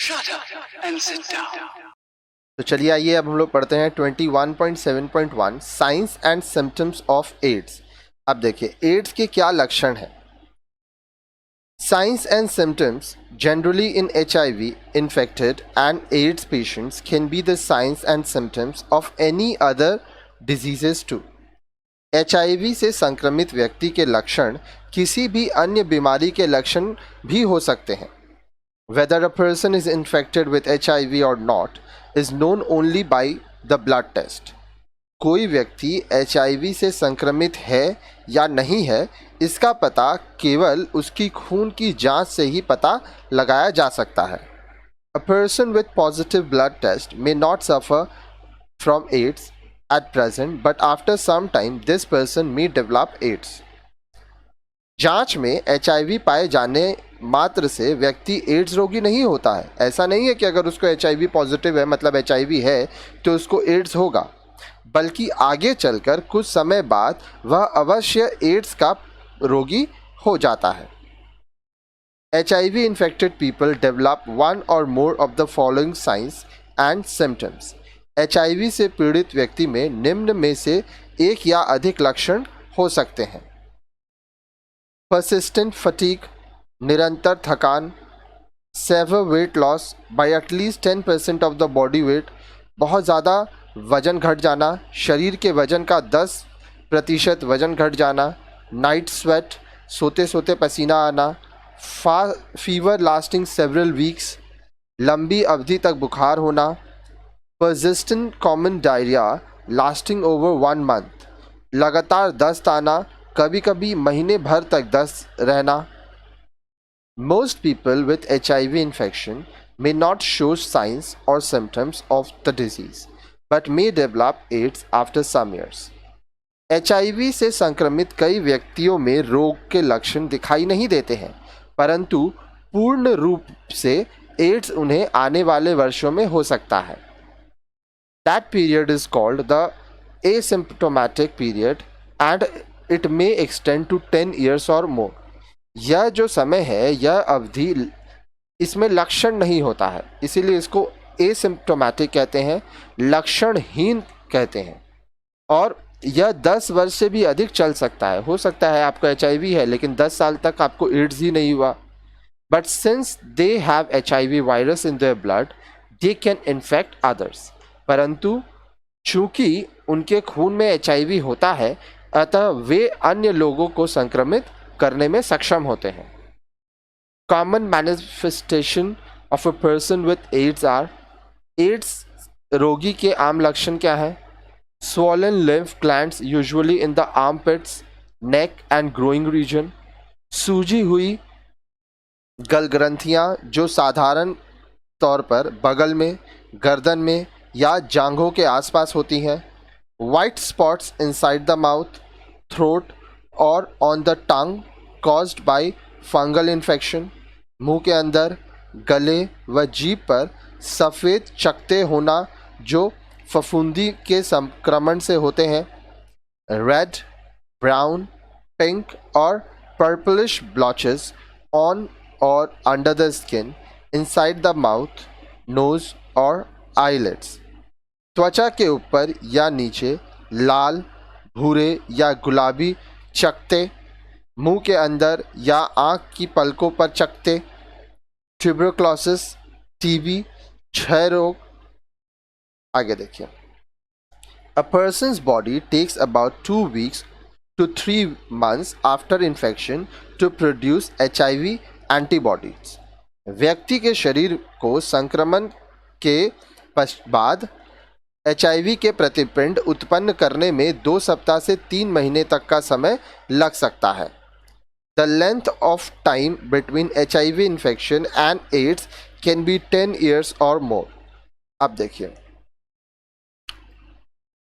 Shut up and sit down. तो चलिए आइए अब हम लोग पढ़ते हैं 21.7.1 signs and symptoms of AIDS. अब देखिए एड्स के क्या लक्षण हैं। Signs and symptoms generally in HIV infected and AIDS patients can be the signs and symptoms of any other diseases too. HIV से संक्रमित व्यक्ति के लक्षण किसी भी अन्य बीमारी के लक्षण भी हो सकते हैं। Whether a person is infected with HIV or not is known only by the blood test. कोई व्यक्ति HIV से संक्रमित है या नहीं है इसका पता केवल उसकी खून की जांच से ही पता लगाया जा सकता है। A person with positive blood test may not suffer from AIDS at present, but after some time this person may develop AIDS. जांच में HIV पाए जाने मात्र से व्यक्ति एड्स रोगी नहीं होता है। ऐसा नहीं है कि अगर उसको HIV पॉजिटिव है मतलब HIV है तो उसको एड्स होगा, बल्कि आगे चलकर कुछ समय बाद वह अवश्य एड्स का रोगी हो जाता है। HIV infected people develop one or more of the following signs and symptoms. HIV से पीड़ित व्यक्ति में निम्न में से एक या अधिक लक्षण हो सकते हैं। Persistent fatigue, निरंतर थकान, severe weight loss by at least 10% of the body weight, बहुत ज़्यादा वज़न घट जाना, शरीर के वज़न का 10% वज़न घट जाना, नाइट स्वेट, सोते सोते पसीना आना, फीवर लास्टिंग सेवरल वीक्स, लंबी अवधि तक बुखार होना, persistent common diarrhoea lasting over 1 month, लगातार दस्त आना, कभी कभी महीने भर तक दस्त रहना। Most people with HIV infection may not show signs or symptoms of the disease, but may develop AIDS after some years. HIV से संक्रमित कई व्यक्तियों में रोग के लक्षण दिखाई नहीं देते हैं, परंतु पूर्ण रूप से एड्स उन्हें आने वाले वर्षों में हो सकता है। That period is called the asymptomatic period and it may extend to 10 years or more. यह जो समय है यह अवधि इसमें लक्षण नहीं होता है, इसीलिए इसको एसिम्प्टोमेटिक कहते हैं, लक्षणहीन कहते हैं, और यह 10 वर्ष से भी अधिक चल सकता है। हो सकता है आपको HIV है लेकिन 10 साल तक आपको एड्स ही नहीं हुआ। But since they have HIV virus in their blood they can infect others. परंतु चूंकि उनके खून में HIV होता है अतः वे अन्य लोगों को संक्रमित करने में सक्षम होते हैं। Common manifestation of a person with AIDS are, AIDS रोगी के आम लक्षण क्या है? Swollen lymph glands usually in the armpits, neck and growing region, सूजी हुई गलग्रंथियां जो साधारण तौर पर बगल में, गर्दन में या जांघों के आसपास होती हैं, white spots inside the mouth, throat और on the tongue caused by fungal infection, मुंह के अंदर, गले व जीभ पर सफ़ेद चकत्ते होना जो फफूंदी के संक्रमण से होते हैं, रेड, ब्राउन, पिंक और पर्पलिश ब्लॉचेस ऑन और under the skin, inside the mouth, nose और आईलिड्स, त्वचा के ऊपर या नीचे लाल, भूरे या गुलाबी चकत्ते, मुंह के अंदर या आँख की पलकों पर चकत्ते, ट्यूबरक्लोसिस, टीबी, क्षय रोग। आगे देखिए। A person's body takes about 2 weeks to 3 months after infection to produce HIV antibodies. व्यक्ति के शरीर को संक्रमण के बाद HIV के प्रतिपिंड उत्पन्न करने में 2 सप्ताह से 3 महीने तक का समय लग सकता है। The length of time between HIV infection and AIDS can be 10 years or more. अब देखिए,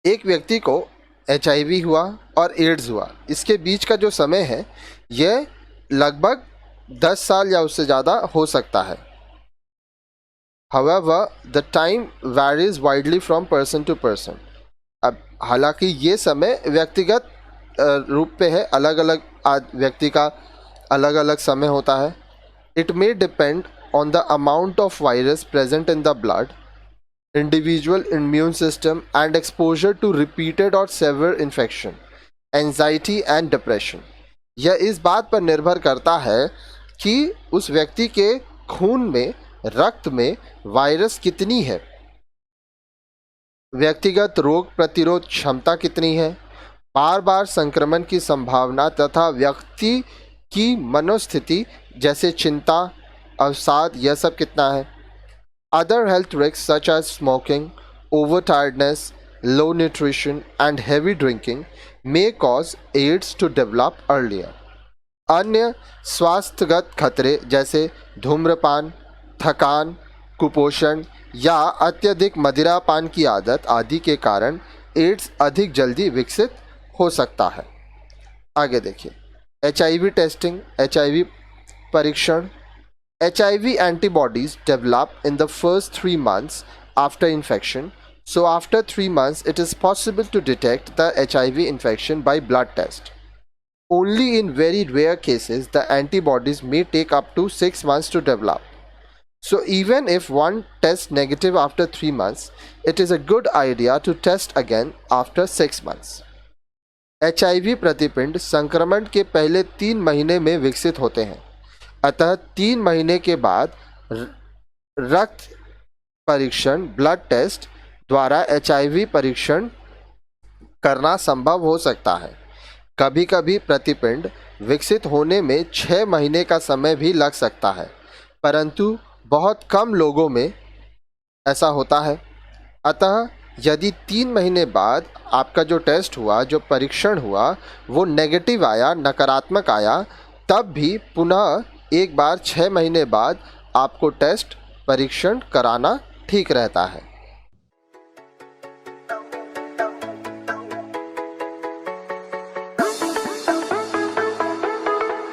एक व्यक्ति को HIV हुआ और एड्स हुआ, इसके बीच का जो समय है यह लगभग 10 साल या उससे ज़्यादा हो सकता है। However, the time varies widely from person to person. अब हालांकि ये समय व्यक्तिगत रूप पे है, अलग अलग व्यक्ति का अलग अलग समय होता है। It may depend on the amount of virus present in the blood, individual immune system, and exposure to repeated or severe infection, anxiety and depression. यह इस बात पर निर्भर करता है कि उस व्यक्ति के खून में, रक्त में वायरस कितनी है, व्यक्तिगत रोग प्रतिरोध क्षमता कितनी है, बार बार संक्रमण की संभावना तथा व्यक्ति की मनोस्थिति जैसे चिंता, अवसाद, यह सब कितना है. Other health risk such as smoking, over tiredness, low nutrition and heavy drinking may cause AIDS to develop earlier. अन्य स्वास्थ्यगत खतरे जैसे धूम्रपान, थकान, कुपोषण या अत्यधिक मदिरापान की आदत आदि के कारण एड्स अधिक जल्दी विकसित हो सकता है. आगे देखिए, HIV टेस्टिंग, HIV परीक्षण. HIV antibodies develop in the first 3 months after infection. So after 3 months, it is possible to detect the HIV infection by blood test. Only in very rare cases, the antibodies may take up to 6 months to develop. So even if one tests negative after 3 months, it is a good idea to test again after 6 months. HIV प्रतिपिंड संक्रमण के पहले 3 महीने में विकसित होते हैं, अतः 3 महीने के बाद रक्त परीक्षण, ब्लड टेस्ट द्वारा HIV परीक्षण करना संभव हो सकता है. कभी कभी प्रतिपिंड विकसित होने में 6 महीने का समय भी लग सकता है, परंतु बहुत कम लोगों में ऐसा होता है. अतः यदि 3 महीने बाद आपका जो टेस्ट हुआ, जो परीक्षण हुआ, वो नेगेटिव आया, नकारात्मक आया, तब भी पुनः एक बार 6 महीने बाद आपको टेस्ट परीक्षण कराना ठीक रहता है.